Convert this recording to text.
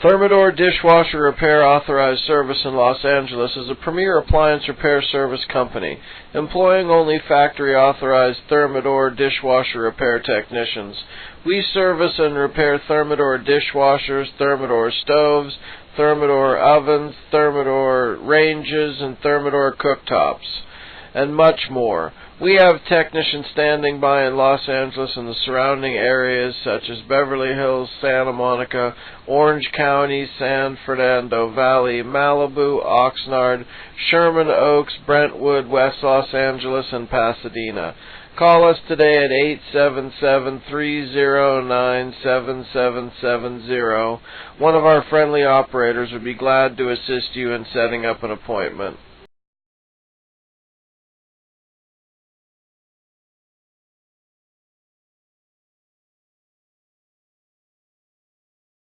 Thermador Dishwasher Repair Authorized Service in Los Angeles is a premier appliance repair service company, employing only factory-authorized Thermador dishwasher repair technicians. We service and repair Thermador dishwashers, Thermador stoves, Thermador ovens, Thermador ranges, and Thermador cooktops, and much more. We have technicians standing by in Los Angeles and the surrounding areas such as Beverly Hills, Santa Monica, Orange County, San Fernando Valley, Malibu, Oxnard, Sherman Oaks, Brentwood, West Los Angeles, and Pasadena. Call us today at 877-309-7770. One of our friendly operators would be glad to assist you in setting up an appointment.